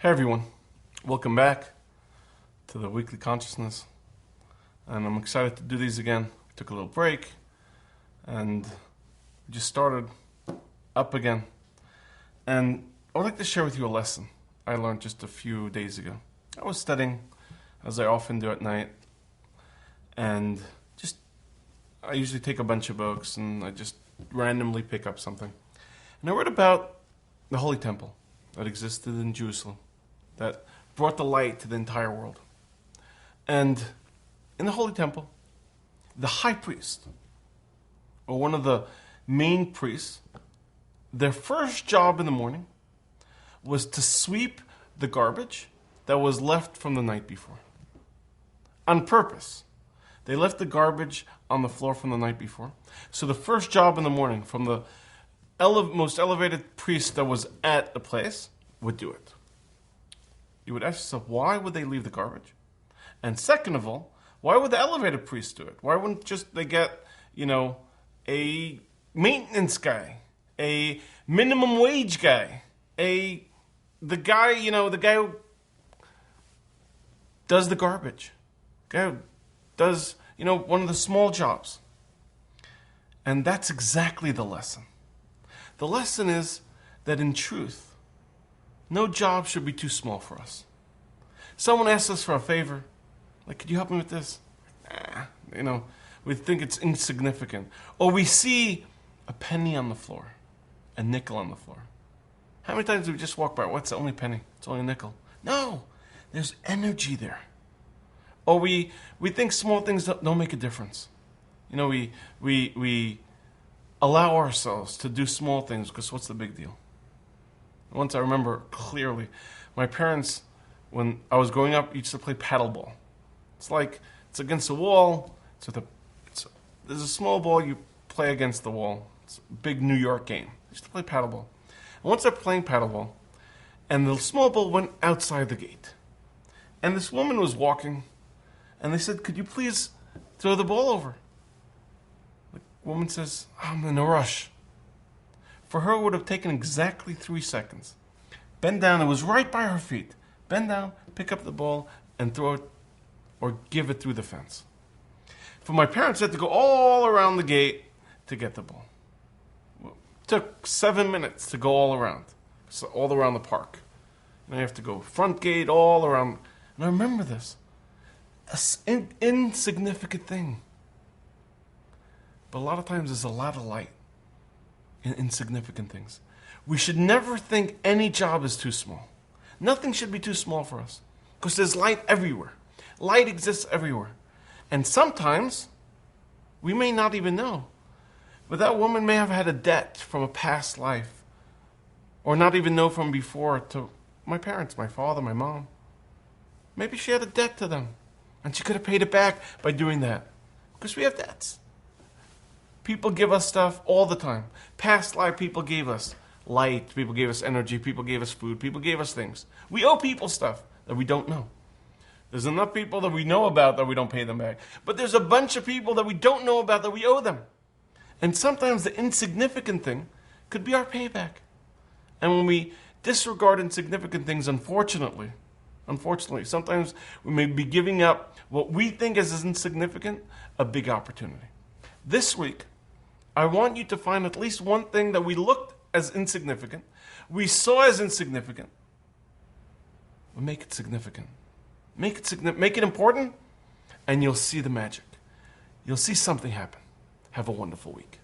Hey everyone, welcome back to the Weekly Consciousness, and I'm excited to do these again. We took a little break, and we just started up again. And I would like to share with you a lesson I learned just a few days ago. I was studying, as I often do at night, and I usually take a bunch of books, and I just randomly pick up something. And I read about the Holy Temple that existed in Jerusalem, that brought the light to the entire world. And in the Holy Temple, the high priest, or one of the main priests, their first job in the morning was to sweep the garbage that was left from the night before. On purpose. They left the garbage on the floor from the night before. So the first job in the morning from the most elevated priest that was at the place would do it. You would ask yourself, why would they leave the garbage? And second of all, why would the elevated priest do it? Why wouldn't just they get, a maintenance guy, a minimum wage guy, the guy who does the garbage, guy who does, one of the small jobs. And that's exactly the lesson. The lesson is that in truth, no job should be too small for us. Someone asks us for a favor, like, could you help me with this? We think it's insignificant. Or we see a penny on the floor, a nickel on the floor. How many times do we just walk by? What's the only penny? It's only a nickel. No, there's energy there. Or we think small things don't make a difference. We allow ourselves to do small things because what's the big deal? Once I remember clearly, my parents, when I was growing up, used to play paddleball. It's against the wall. There's a small ball you play against the wall. It's a big New York game. I used to play paddleball. And once I playing paddleball, and the small ball went outside the gate. And this woman was walking, and they said, could you please throw the ball over? The woman says, I'm in a rush. For her, it would have taken exactly 3 seconds. Bend down, it was right by her feet. Bend down, pick up the ball, and throw it or give it through the fence. For my parents, they had to go all around the gate to get the ball. It took 7 minutes to go all around. So all around the park. And you have to go front gate, all around. And I remember this. An insignificant thing. But a lot of times there's a lot of light in insignificant things. We should never think any job is too small. Nothing should be too small for us. Because there's light everywhere. Light exists everywhere. And sometimes we may not even know. But that woman may have had a debt from a past life. Or not even know from before to my parents, my father, my mom. Maybe she had a debt to them. And she could have paid it back by doing that. Because we have debts. People give us stuff all the time. Past life, people gave us light, people gave us energy, people gave us food, people gave us things. We owe people stuff that we don't know. There's enough people that we know about that we don't pay them back. But there's a bunch of people that we don't know about that we owe them. And sometimes the insignificant thing could be our payback. And when we disregard insignificant things, unfortunately, sometimes we may be giving up what we think is insignificant, a big opportunity. This week, I want you to find at least one thing that we looked as insignificant, we saw as insignificant, but make it significant. Make it important, and you'll see the magic. You'll see something happen. Have a wonderful week.